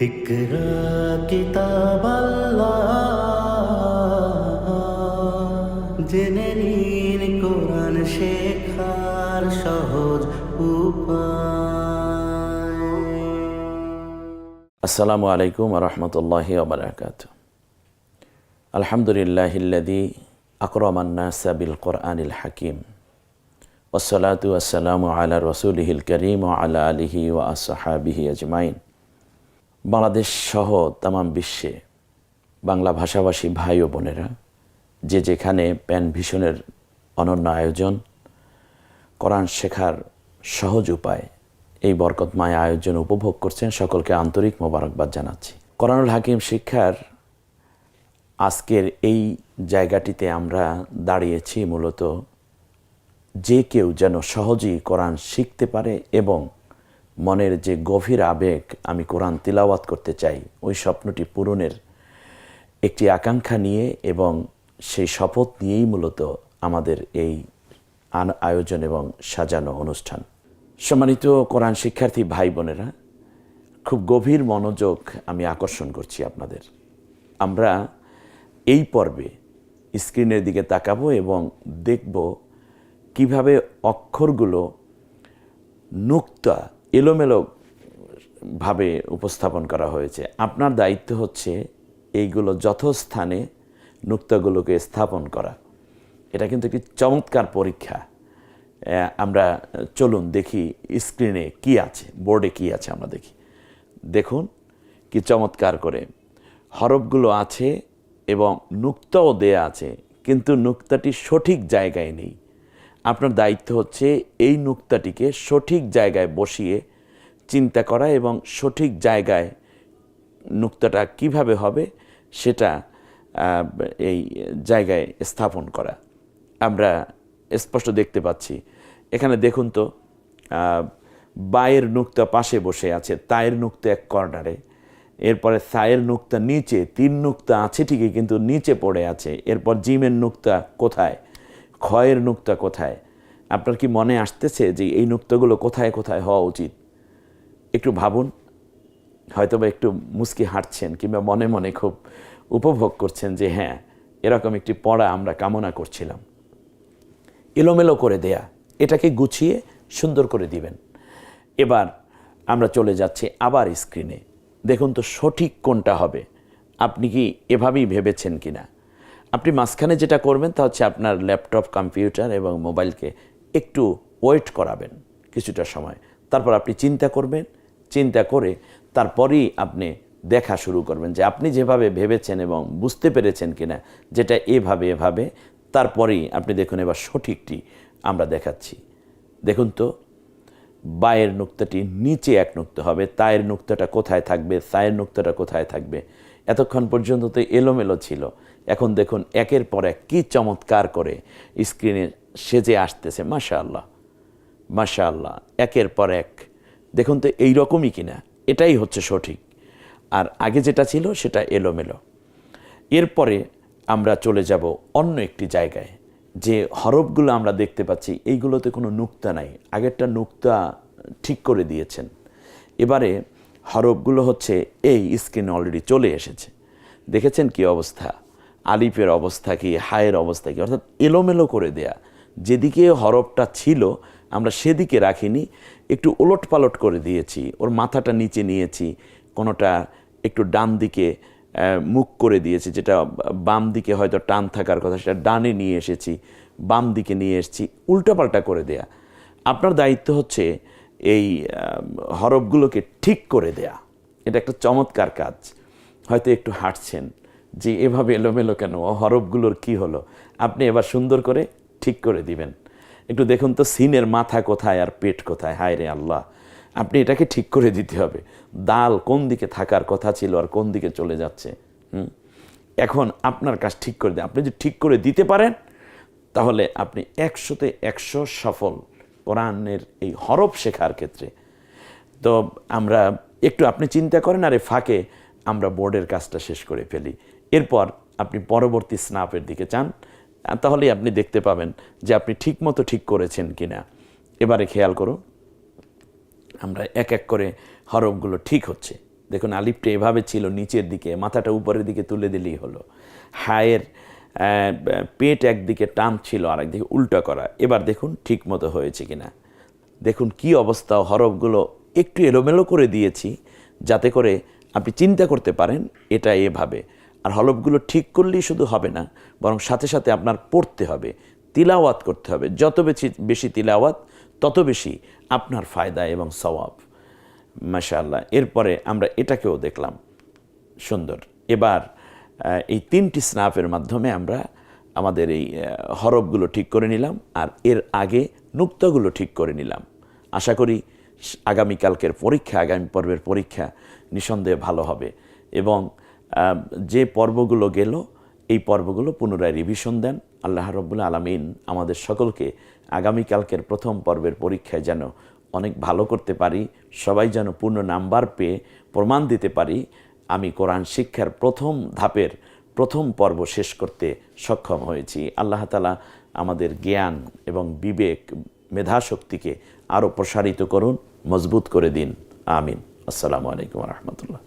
ইকরা কিতাব আল্লাহ, জেনে নিন কোরআন শেখার সহজ উপায়। আসসালামু আলাইকুম ওয়া রাহমাতুল্লাহি ওয়া বারাকাতুহু। আলহামদুলিল্লাহিল্লাযী আকরামান নাসা বিল কোরআনিল হাকীম ওয়াসসালাতু ওয়াসসালামু আলা রাসূলিহিল কারীম ওয়া আলা আলিহি ওয়া আসহাবিহি আজমাইন। বাংলাদেশ সহ তামাম বিশ্বে বাংলা ভাষাভাষী ভাই ও বোনেরা যে যেখানে প্যান ভিশনের অনন্য আয়োজন কোরআন শেখার সহজ উপায় এই বরকতময় আয়োজন উপভোগ করছেন, সকলকে আন্তরিক মোবারকবাদ জানাচ্ছি। কোরআনুল হাকিম শিক্ষার আজকের এই জায়গাটিতে আমরা দাঁড়িয়েছি মূলত যে কেউ যেন সহজেই কোরআন শিখতে পারে এবং মনের যে গভীর আবেগ আমি কোরআন তিলাওয়াত করতে চাই ওই স্বপ্নটি পূরণের একটি আকাঙ্ক্ষা নিয়ে এবং সেই শপথ নিয়েই মূলত আমাদের এই আয়োজন এবং সাজানো অনুষ্ঠান। সম্মানিত কোরআন শিক্ষার্থী ভাই বোনেরা, খুব গভীর মনোযোগ আমি আকর্ষণ করছি আপনাদের। আমরা এই পর্বে স্ক্রিনের দিকে তাকাবো এবং দেখব কিভাবে অক্ষরগুলো নুক্তা এলোমেলো ভাবে উপস্থাপন করা হয়েছে। আপনার দায়িত্ব হচ্ছে এইগুলো যথাস্থানে নুক্তাগুলোকে স্থাপন করা। এটা কিন্তু একটি চমৎকার পরীক্ষা। আমরা চলুন দেখি স্ক্রিনে কি আছে, বোর্ডে কি আছে আমরা দেখি। দেখুন কি চমৎকার করে হরফগুলো আছে এবং নুক্তাও দেয়া আছে, কিন্তু নুক্তাটি সঠিক জায়গায় নেই। আপনার দায়িত্ব হচ্ছে এই নুক্তাটিকে সঠিক জায়গায় বসিয়ে চিন্তা করা এবং সঠিক জায়গায় নুক্তাটা কিভাবে হবে সেটা এই জায়গায় স্থাপন করা। আমরা স্পষ্ট দেখতে পাচ্ছি এখানে। দেখুন তো, বায়ের নুক্তা পাশে বসে আছে, তায়ের নুক্তা এক কর্নারে, এরপরে সায়ের নুক্তা নিচে, 3 নুক্তা আছে ঠিকই কিন্তু নিচে পড়ে আছে। এরপর জিমের নুক্তা কোথায়, খয়ের নুক্তা কোথায়? আপনার কি মনে আসতেছে যে এই নুক্তাগুলো কোথায় কোথায় হওয়া উচিত? একটু ভাবুন। হয়তোবা একটু মুচকি হাঁটছেন কিংবা মনে মনে খুব উপভোগ করছেন যে হ্যাঁ, এরকম একটি পড়া আমরা কামনা করছিলাম। এলোমেলো করে দেয়া, এটাকে গুছিয়ে সুন্দর করে দিবেন। এবার আমরা চলে যাচ্ছি আবার স্ক্রিনে। দেখুন তো সঠিক কোনটা হবে। আপনি কি এভাবেই ভেবেছেন কিনা? আপনি মাঝখানে যেটা করবেন তা হচ্ছে আপনার ল্যাপটপ, কম্পিউটার এবং মোবাইলকে একটু ওয়েট করাবেন কিছুটা সময়। তারপর আপনি চিন্তা করবেন, চিন্তা করে তারপরেই আপনি দেখা শুরু করবেন যে আপনি যেভাবে ভেবেছেন এবং বুঝতে পেরেছেন কিনা যেটা এভাবে। তারপরেই আপনি দেখুন এবার সঠিকটি আমরা দেখাচ্ছি। দেখুন তো, বায়ের নুক্তাটি নিচে এক নুক্তা হবে, তায়ের নুক্তাটা কোথায় থাকবে, সায়ের নুক্তাটা কোথায় থাকবে। এতক্ষণ পর্যন্ত তো এলোমেলো ছিল। এখন দেখুন একের পর এক কী চমৎকার করে স্ক্রিনে সেজে আসতেছে। মাশাআল্লাহ মাশাআল্লাহ, একের পর এক। দেখুন তো এইরকমই কিনা, এটাই হচ্ছে সঠিক। আর আগে যেটা ছিল সেটা এলোমেলো। এরপরে আমরা চলে যাব অন্য একটি জায়গায়। যে হরফগুলো আমরা দেখতে পাচ্ছি এইগুলোতে কোনো নুক্তা নাই, আগেরটা নুক্তা ঠিক করে দিয়েছেন। এবারে হরফগুলো হচ্ছে এই স্ক্রিনে অলরেডি চলে এসেছে। দেখেছেন কি অবস্থা? আলিফের অবস্থা কি, হায়ের অবস্থা কি, অর্থাৎ এলোমেলো করে দেয়া। যেদিকে হরফটা ছিল আমরা সেদিকে রাখিনি, একটু ওলট পালট করে দিয়েছি। ওর মাথাটা নিচে নিয়েছি, কোনোটা একটু ডান দিকে মুখ করে দিয়েছি, যেটা বাম দিকে হয়তো টান থাকার কথা সেটা ডানে নিয়ে এসেছি, বাম দিকে নিয়ে এসেছি, উল্টাপাল্টা করে দেয়া। আপনার দায়িত্ব হচ্ছে এই হরফগুলোকে ঠিক করে দেয়া। এটা একটা চমৎকার কাজ। হয়তো একটু হাঁটছেন যে এভাবে এলোমেলো কেন, হরফগুলোর কি হলো। আপনি এবার সুন্দর করে ঠিক করে দিবেন। একটু দেখুন তো সিনের মাথা কোথায় আর পেট কোথায়। হায় রে আল্লাহ, আপনি এটাকে ঠিক করে দিতে হবে। দাল কোন দিকে থাকার কথা ছিল আর কোন দিকে চলে যাচ্ছে। এখন আপনার কাজ ঠিক করে দেন। আপনি যদি ঠিক করে দিতে পারেন তাহলে আপনি 100তে 100 সফল কোরআনের এই হরফ শেখার ক্ষেত্রে। তো আমরা একটু আপনি চিন্তা করেন আর এই ফাঁকে আমরা বোর্ডের কাজটা শেষ করে ফেলি। এরপর আপনি পরবর্তী স্নাপের দিকে চান, তাহলেই আপনি দেখতে পাবেন যে আপনি ঠিকমতো ঠিক করেছেন কিনা। এবারে খেয়াল করুন, আমরা এক এক করে হরফগুলো ঠিক হচ্ছে। দেখুন আলিফটা এভাবে ছিল নিচের দিকে, মাথাটা উপরের দিকে তুলে দিলেই হলো। হায়ের পেট একদিকে টান ছিল, আর একদিকে উল্টা করা। এবার দেখুন ঠিক মতো হয়েছে কিনা। দেখুন কি অবস্থা, হরফগুলো একটু এলোমেলো করে দিয়েছি যাতে করে আপনি চিন্তা করতে পারেন এটা এভাবে। আর হরফগুলো ঠিক করলেই শুধু হবে না, বরং সাথে সাথে আপনার পড়তে হবে, তিলাওয়াত করতে হবে। যত বেশি তিলাওয়াত তত বেশি আপনার ফায়দা এবং সওয়াব। মাশাআল্লাহ। এরপরে আমরা এটাকেও দেখলাম সুন্দর। এবার এই 3টি স্নাফের মাধ্যমে আমরা আমাদের এই হরফগুলো ঠিক করে নিলাম, আর এর আগে নুক্তাগুলো ঠিক করে নিলাম। আশা করি আগামীকালকের পরীক্ষা, আগামী পর্বের পরীক্ষা নিঃসন্দেহে ভালো হবে। এবং যে পর্বগুলো গেল এই পর্বগুলো পুনরায় রিভিশন দেন। আল্লাহ রাব্বুল আলামিন আমাদের সকলকে আগামীকালকের প্রথম পর্বের পরীক্ষায় যেন অনেক ভালো করতে পারি, সবাই যেন পূর্ণ নাম্বার পেয়ে প্রমাণ দিতে পারি আমি কোরআন শিক্ষার প্রথম ধাপের প্রথম পর্ব শেষ করতে সক্ষম হয়েছি। আল্লাহ তাআলা আমাদের জ্ঞান এবং বিবেক, মেধাশক্তিকে আরও প্রসারিত করুন, মজবুত করে দিন। আমিন। আসসালামু আলাইকুম ওয়া রাহমাতুল্লাহ।